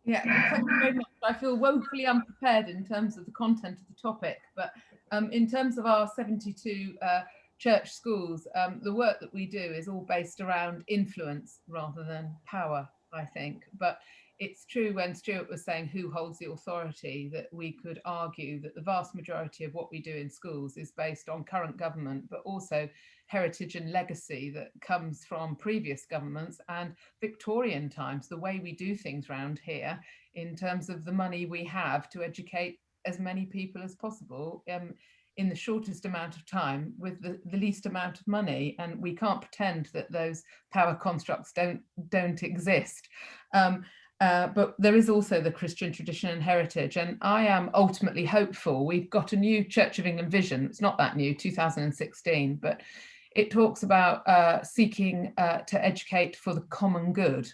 Yeah, thank you very much. I feel woefully unprepared in terms of the content of the topic, but in terms of our 72 church schools, the work that we do is all based around influence rather than power, I think. But it's true when Stuart was saying who holds the authority, that we could argue that the vast majority of what we do in schools is based on current government, but also heritage and legacy that comes from previous governments and Victorian times, the way we do things around here in terms of the money we have to educate as many people as possible in the shortest amount of time with the least amount of money. And we can't pretend that those power constructs don't exist. But there is also the Christian tradition and heritage, and I am ultimately hopeful. We've got a new Church of England vision. It's not that new, 2016, but it talks about seeking to educate for the common good.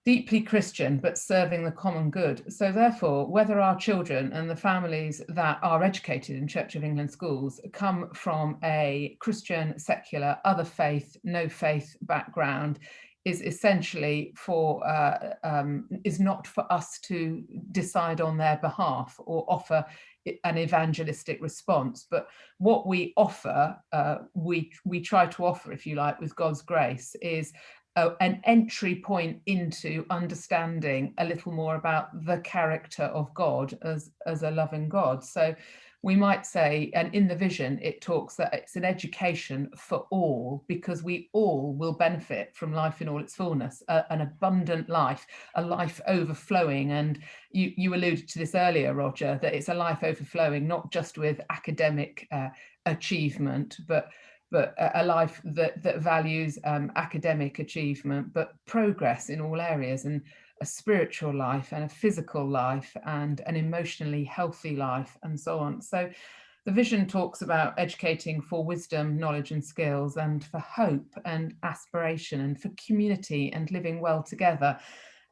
Deeply Christian, but serving the common good. So therefore, whether our children and the families that are educated in Church of England schools come from a Christian, secular, other faith, no faith background, is essentially is not for us to decide on their behalf or offer an evangelistic response. But what we offer, we try to offer, if you like, with God's grace, is an entry point into understanding a little more about the character of God as a loving God. So we might say, and in the vision, it talks that it's an education for all, because we all will benefit from life in all its fullness, an abundant life, a life overflowing. And you alluded to this earlier, Roger, that it's a life overflowing, not just with academic achievement, but a life that values academic achievement, but progress in all areas, and a spiritual life and a physical life and an emotionally healthy life, and so on. So the vision talks about educating for wisdom, knowledge and skills, and for hope and aspiration, and for community and living well together,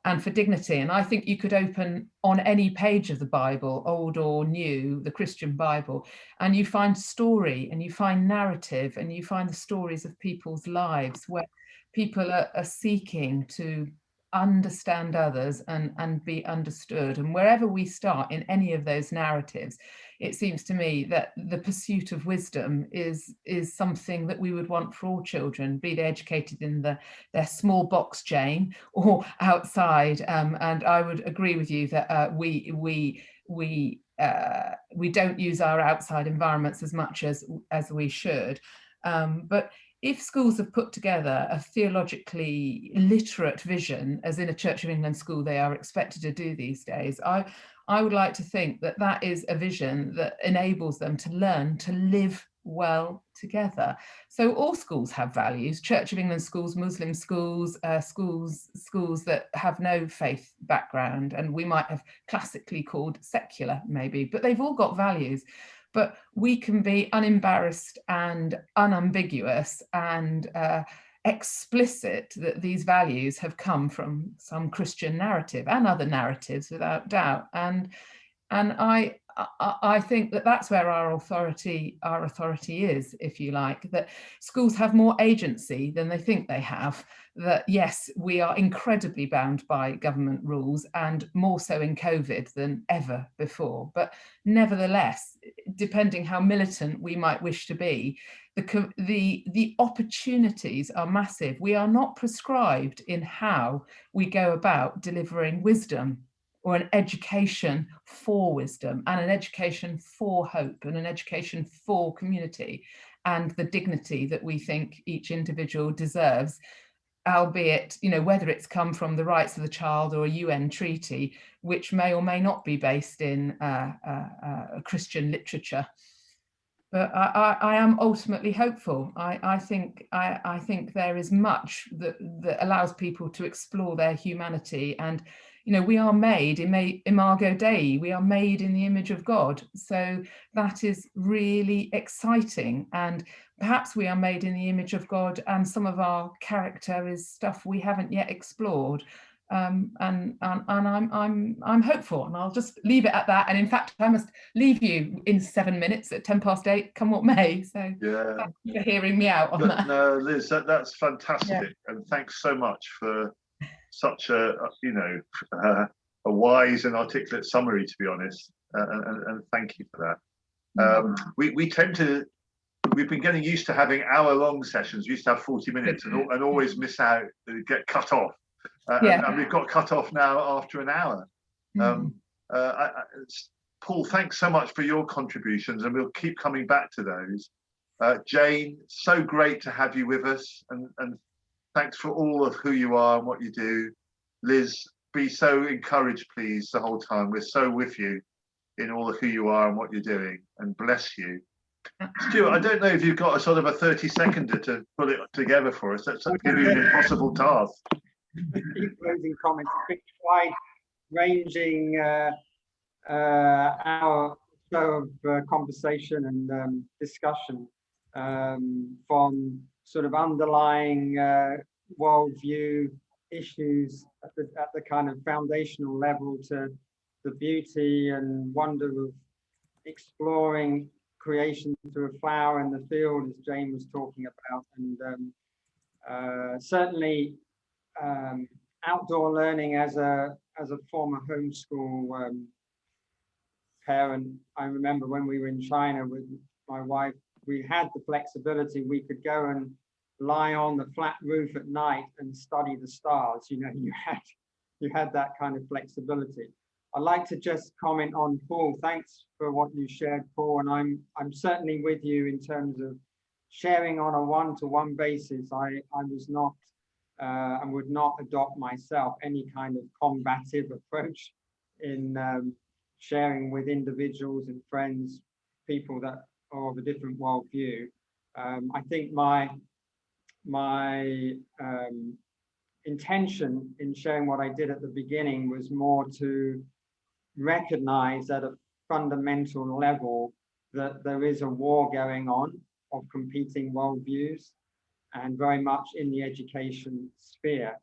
and for dignity. And I think you could open on any page of the Bible, old or new, the Christian Bible, and you find story and you find narrative and you find the stories of people's lives where people are seeking to understand others and be understood. And wherever we start in any of those narratives, it seems to me that the pursuit of wisdom is something that we would want for all children, be they educated in their small box, Jane, or outside. And I would agree with you that we don't use our outside environments as much as we should. But if schools have put together a theologically literate vision, as in a Church of England school they are expected to do these days, I would like to think that that is a vision that enables them to learn to live well together. So all schools have values: Church of England schools, Muslim schools, schools that have no faith background, and we might have classically called secular maybe, but they've all got values. But we can be unembarrassed and unambiguous and explicit that these values have come from some Christian narrative and other narratives, without doubt. And I think that that's where our authority is, if you like, that schools have more agency than they think they have, that yes, we are incredibly bound by government rules, and more so in COVID than ever before. But nevertheless, depending how militant we might wish to be, the opportunities are massive. We are not prescribed in how we go about delivering wisdom, or an education for wisdom, and an education for hope, and an education for community and the dignity that we think each individual deserves, albeit, you know, whether it's come from the rights of the child or a UN treaty, which may or may not be based in Christian literature. But I am ultimately hopeful. I think there is much that allows people to explore their humanity and you know, we are made imago Dei, we are made in the image of God. So that is really exciting. And perhaps we are made in the image of God, and some of our character is stuff we haven't yet explored. And I'm hopeful, and I'll just leave it at that. And in fact, I must leave you in 7 minutes at 8:10, come what may. So Yeah, thank you for hearing me out on that. No, Liz, that's fantastic, and thanks so much for such a a wise and articulate summary, to be honest, and thank you for that. We've been getting used to having hour-long sessions. We used to have 40 minutes and always miss out, get cut off. And we've got cut off now after an hour. Paul, thanks so much for your contributions, and we'll keep coming back to those. Jane, so great to have you with us, and thanks for all of who you are and what you do. Liz, be so encouraged, please, the whole time. We're so with you in all of who you are and what you're doing, and bless you. Stuart, I don't know if you've got a sort of a 30-seconder to put it together for us. That's give you an impossible task. Closing comments. It's been quite ranging our flow of conversation and discussion, from sort of underlying worldview issues at the kind of foundational level, to the beauty and wonder of exploring creation through a flower in the field, as Jane was talking about, and certainly outdoor learning as a former homeschool parent. I remember when we were in China with my wife, we had the flexibility. We could go and lie on the flat roof at night and study the stars. You know, you had that kind of flexibility. I'd like to just comment on Paul. Thanks for what you shared, Paul. And I'm certainly with you in terms of sharing on a one-to-one basis. I was not and would not adopt myself any kind of combative approach in sharing with individuals and friends, people that are of a different worldview. I think my intention in sharing what I did at the beginning was more to recognize at a fundamental level that there is a war going on of competing worldviews, and very much in the education sphere.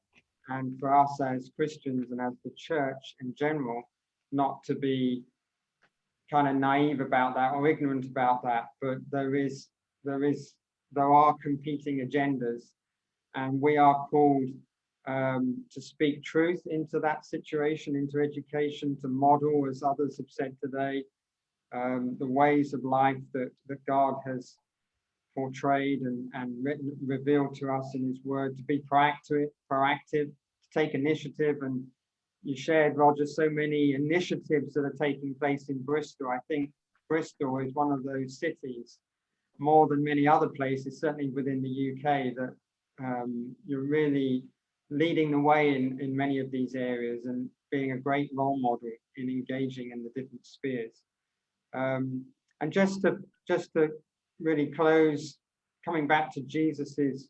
And for us as Christians and as the church in general, not to be kind of naive about that or ignorant about that, but there are competing agendas, and we are called to speak truth into that situation, into education, to model, as others have said today, the ways of life that God has portrayed and revealed to us in his word, to be proactive, to take initiative. And you shared, Roger, so many initiatives that are taking place in Bristol. I think Bristol is one of those cities, more than many other places, certainly within the UK, that you're really leading the way in many of these areas and being a great role model in engaging in the different spheres. And just to really close, coming back to Jesus's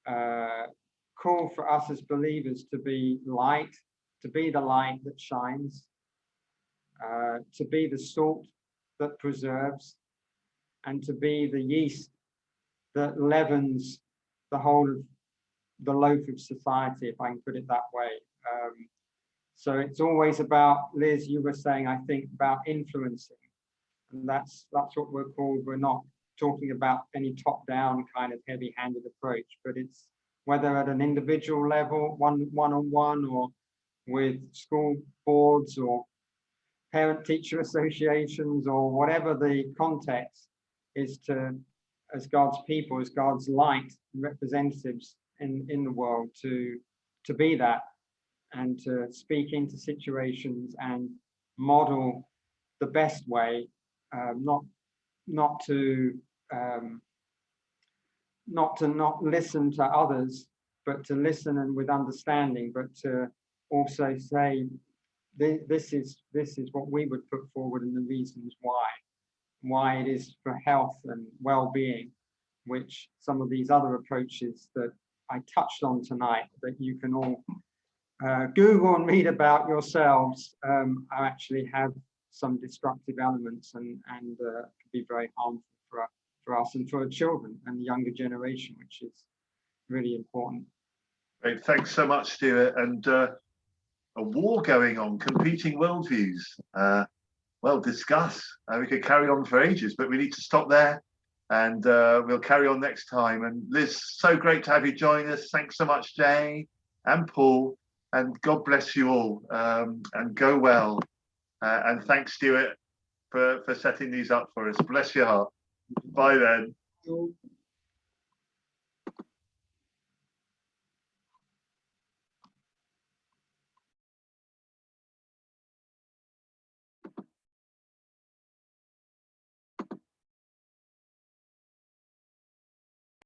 call for us as believers to be light, to be the light that shines, to be the salt that preserves, and to be the yeast that leavens the whole of the loaf of society, if I can put it that way. So it's always about, Liz, you were saying, I think, about influencing. And that's what we're called. We're not talking about any top-down kind of heavy-handed approach, but it's whether at an individual level, one-on-one, or with school boards or parent-teacher associations, or whatever the context is, to, as God's people, as God's light representatives in the world, to be that, and to speak into situations and model the best way, not to not listen to others, but to listen and with understanding, but to also say, this is what we would put forward, and the reasons why it is for health and well-being, which some of these other approaches that I touched on tonight, that you can all Google and read about yourselves actually have some destructive elements and can be very harmful for us and for our children and the younger generation, which is really important. Great, thanks so much, Stuart. And a war going on, competing worldviews. Well, discuss. We could carry on for ages, but we need to stop there. And we'll carry on next time. And Liz, so great to have you join us. Thanks so much, Jay and Paul. And God bless you all. And go well. And thanks, Stuart, for setting these up for us. Bless your heart. Bye then.